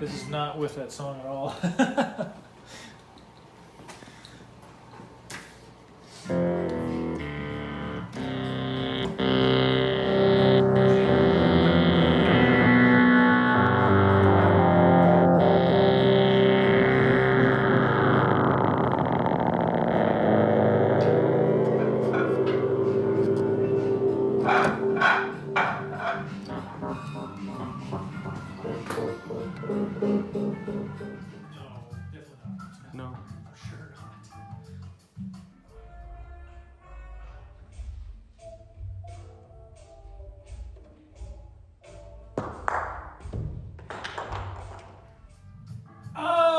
This is not with that song at all. No. Sure not. Oh!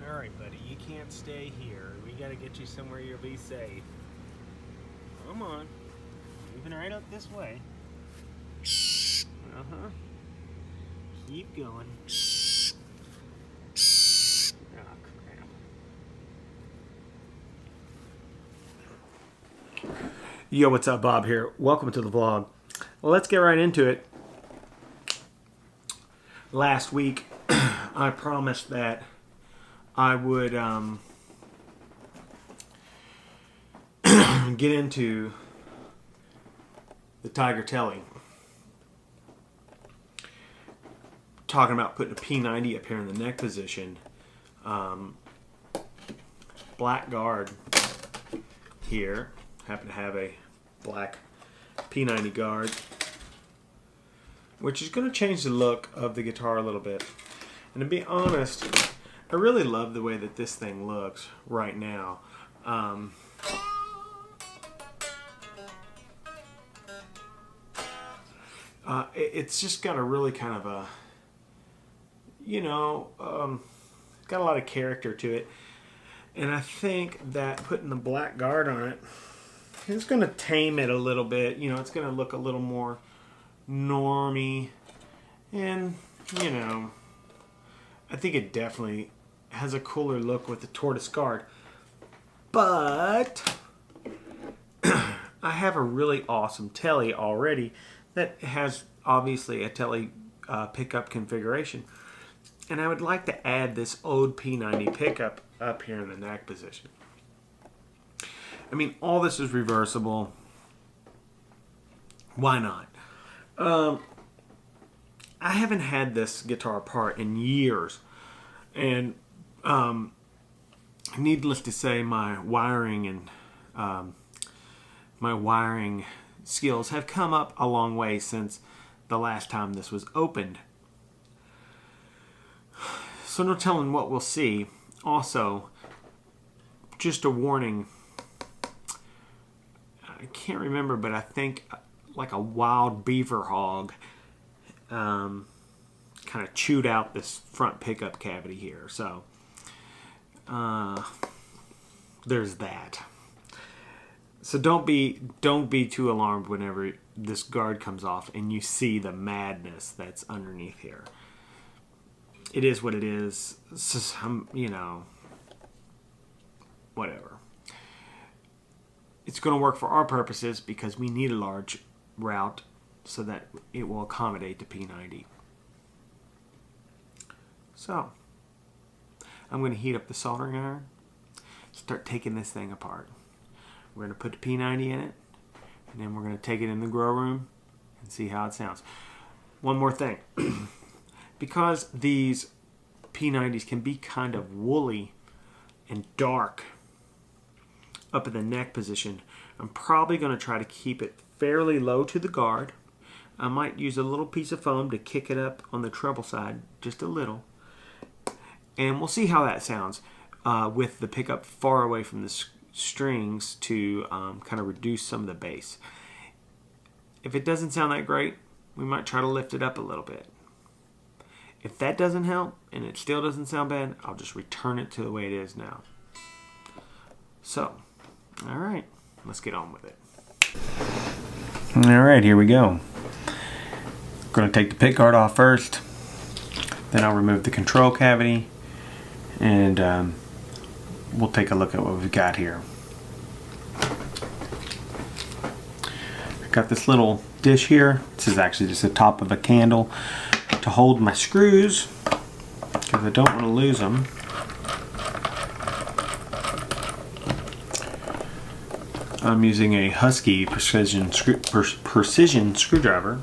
Alright, buddy, you can't stay here. We gotta get you somewhere you'll be safe. Come on. Moving right up this way. Uh-huh. Keep going. Oh, crap. Yo, what's up? Bob here. Welcome to the vlog. Well, let's get right into it. Last week, I promised that I would get into the Tiger Telly. Talking about putting a P90 up here in the neck position. Black guard here. Happen to have a black P90 guard, which is going to change the look of the guitar a little bit. And to be honest, I really love the way that this thing looks right now. It's just got a really kind of a, got a lot of character to it. And I think that putting the black guard on it is going to tame it a little bit. You know, it's going to look a little more normy. And, I think it definitely has a cooler look with the tortoise guard. But I have a really awesome Telly already that has obviously a Telly pickup configuration. And I would like to add this Ode P90 pickup up here in the neck position. I mean, all this is reversible. Why not? I haven't had this guitar apart in years. And needless to say, my wiring and my wiring skills have come up a long way since the last time this was opened. So no telling what we'll see. Also, just a warning. I can't remember, but I think like a wild beaver hog kind of chewed out this front pickup cavity here. So there's that. So don't be too alarmed whenever this guard comes off and you see the madness that's underneath here. It is what it is. It's just, whatever. It's going to work for our purposes because we need a large route so that it will accommodate the P90. So, I'm going to heat up the soldering iron, start taking this thing apart. We're going to put the P90 in it, and then we're going to take it in the grow room and see how it sounds. One more thing. Because these P90s can be kind of woolly and dark up in the neck position, I'm probably going to try to keep it fairly low to the guard. I might use a little piece of foam to kick it up on the treble side, just a little. And we'll see how that sounds with the pickup far away from the strings to kind of reduce some of the bass. If it doesn't sound that great, we might try to lift it up a little bit. If that doesn't help and it still doesn't sound bad, I'll just return it to the way it is now. So, all right, let's get on with it. All right, here we go. I'm going to take the pick guard off first. Then I'll remove the control cavity, and we'll take a look at what we've got here. I got this little dish here. This is actually just the top of a candle to hold my screws, because I don't want to lose them. I'm using a Husky precision screwdriver.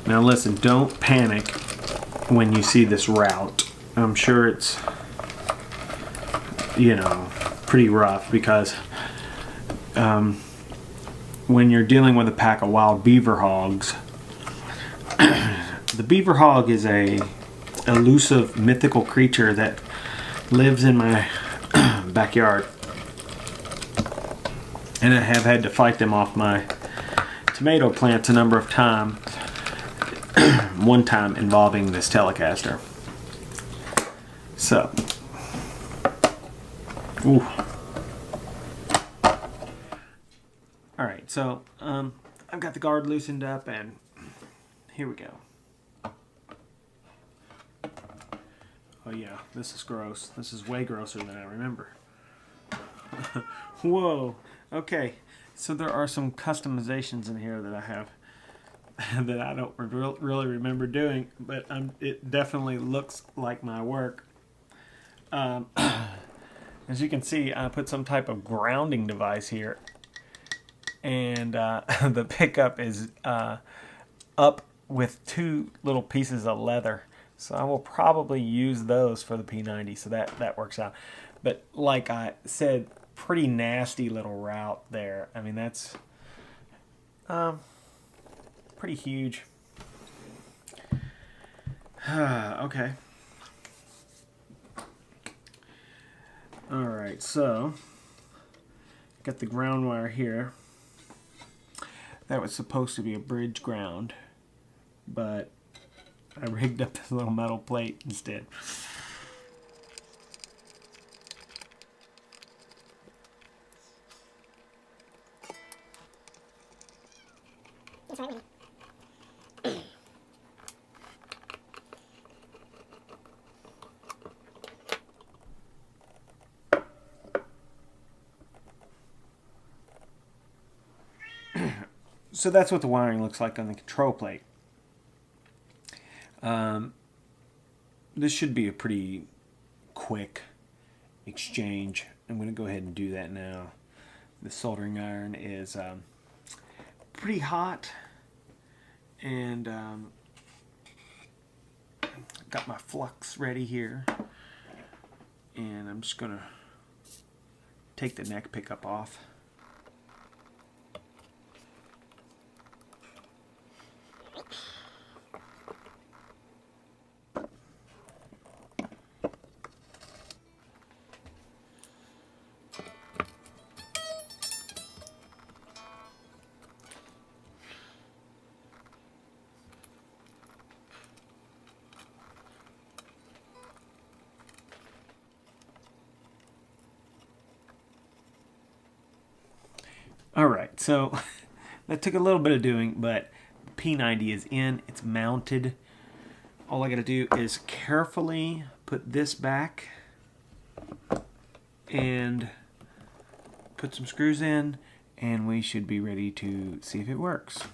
Now listen, don't panic when you see this route. I'm sure it's, you know, pretty rough, because when you're dealing with a pack of wild beaver hogs, the beaver hog is a elusive mythical creature that lives in my backyard, and I have had to fight them off my tomato plants a number of times. One time involving this Telecaster. So, ooh. All right, so I've got the guard loosened up, and here we go. Oh yeah, this is gross. This is way grosser than I remember. Whoa. Okay, so there are some customizations in here that I have that I don't really remember doing, but it definitely looks like my work. As you can see, I put some type of grounding device here, and the pickup is up with two little pieces of leather, so I will probably use those for the P90, so that works out. But like I said, pretty nasty little route there. I mean, that's pretty huge. Okay. Alright, so got the ground wire here. That was supposed to be a bridge ground, but I rigged up this little metal plate instead. So that's what the wiring looks like on the control plate. This should be a pretty quick exchange. I'm going to go ahead and do that now. The soldering iron is pretty hot, and got my flux ready here, and I'm just going to take the neck pickup off. Alright, so that took a little bit of doing, but P90 is in, it's mounted. All I gotta do is carefully put this back and put some screws in, and we should be ready to see if it works.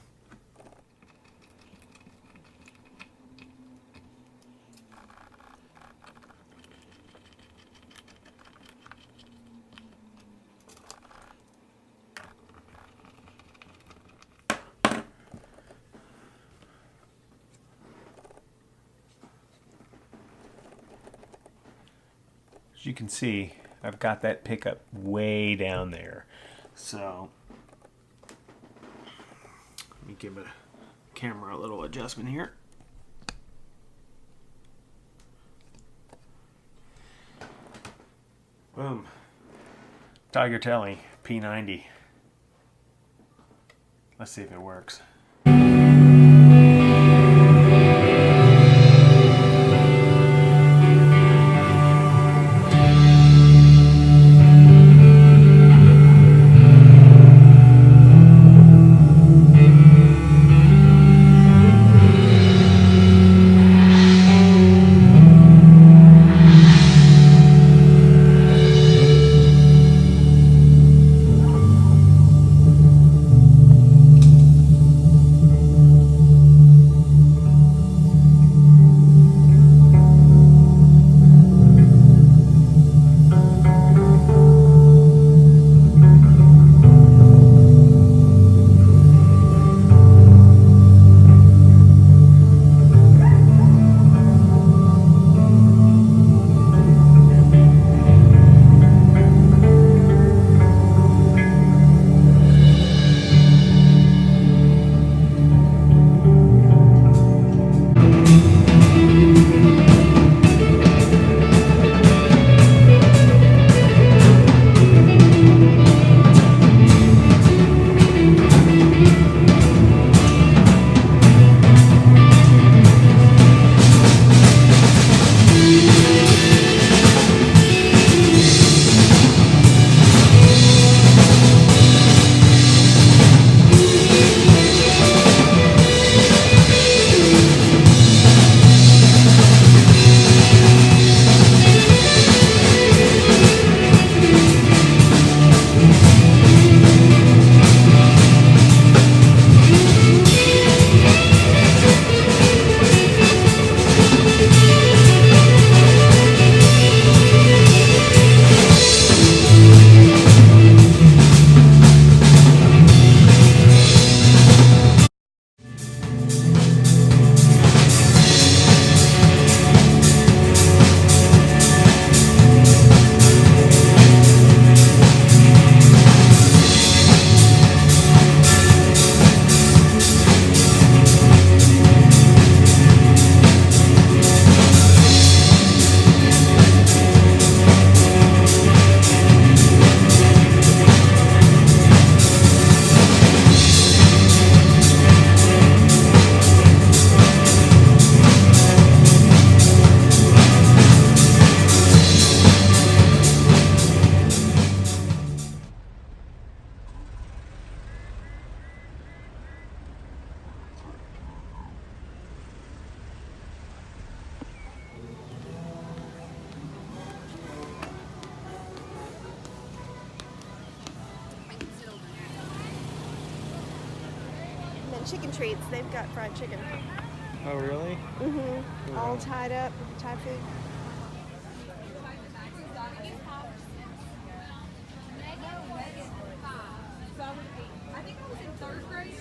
as you can see, I've got that pickup way down there. So let me give the camera a little adjustment here. Boom. Tiger Telly P90. Let's see if it works. Chicken treats. They've got fried chicken. Oh, really? Mm-hmm. All tied up with Thai food. I think I was in third grade.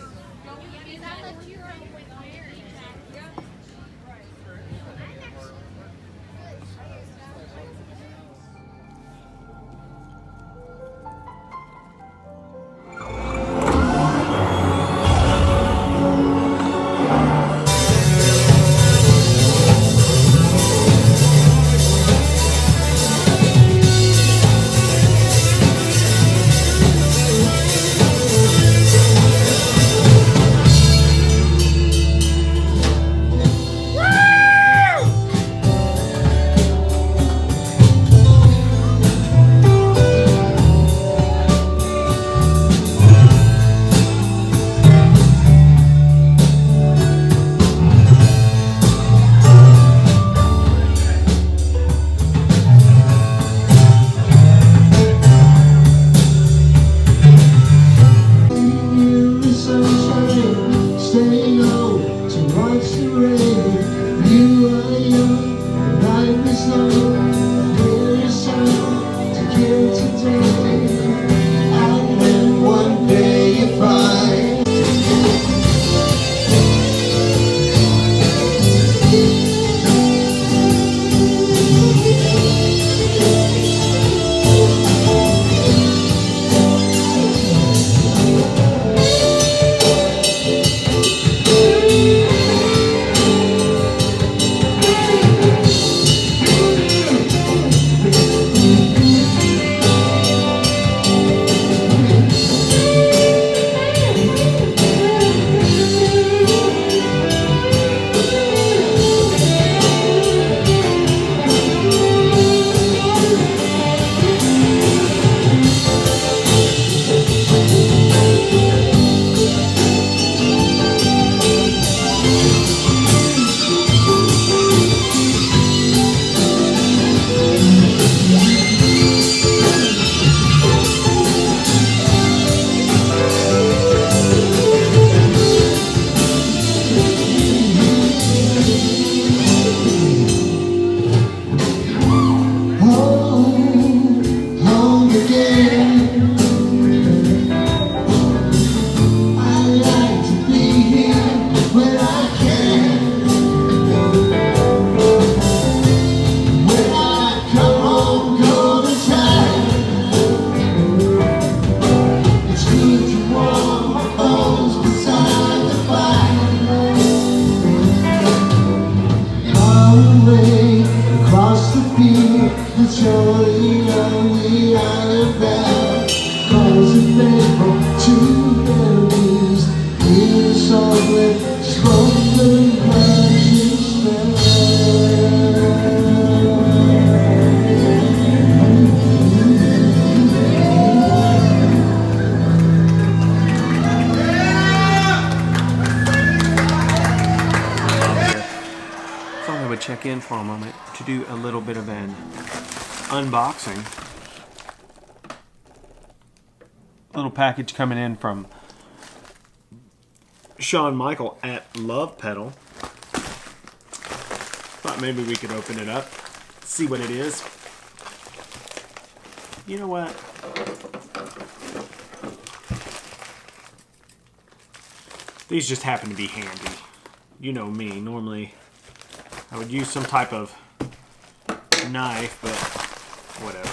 would check in for a moment to do a little bit of an unboxing. Little package coming in from Sean Michael at Love Pedal. Thought maybe we could open it up, see what it is. You know what? These just happen to be handy. You know me, normally I would use some type of knife, but whatever.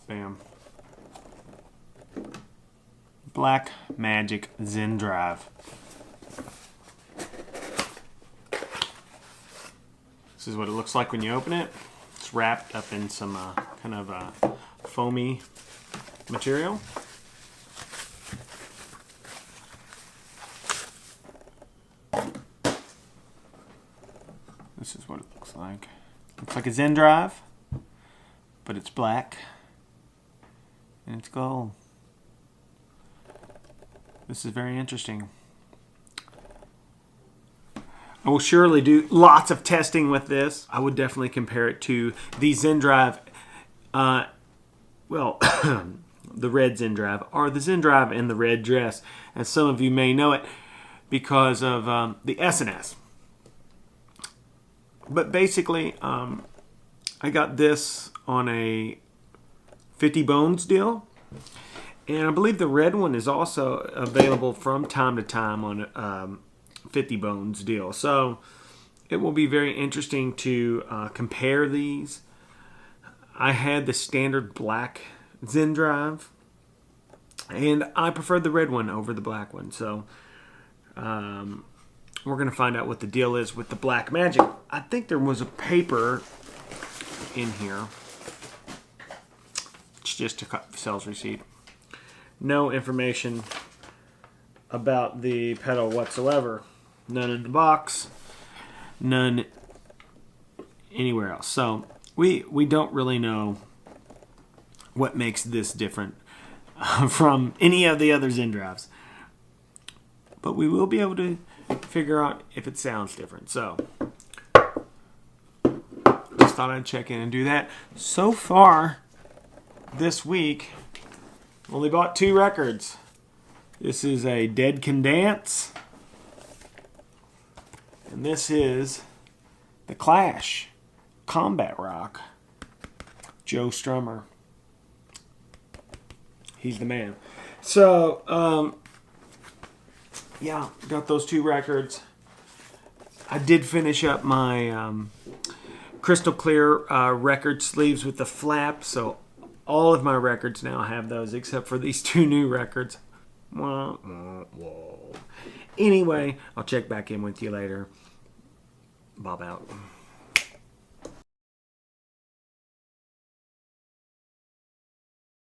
Bam. Black Magic Zen Drive. This is what it looks like when you open it. It's wrapped up in some kind of foamy material. This is what it looks like. Looks like a Zen Drive, but it's black and it's gold. This is very interesting. I will surely do lots of testing with this. I would definitely compare it to the Zen Drive, the red Zen Drive, or the Zen Drive in the red dress, as some of you may know it because of the S&S. But basically, I got this on a 50 Bones deal. And I believe the red one is also available from time to time on 50 Bones deal. So it will be very interesting to compare these. I had the standard black Zen Drive, and I preferred the red one over the black one. So we're going to find out what the deal is with the Black Magic. I think there was a paper in here. It's just a sales receipt. No information about the pedal whatsoever. None in the box. None anywhere else. So we don't really know what makes this different from any of the other Zen Drives. But we will be able to figure out if it sounds different. So just thought I'd check in and do that. So far this week, only bought 2 records. This is a Dead Can Dance, and this is The Clash, Combat Rock, Joe Strummer. He's the man. So, yeah, got those 2 records. I did finish up my crystal clear record sleeves with the flap, so all of my records now have those, except for these 2 new records. Whoa. Anyway, I'll check back in with you later. Bob out.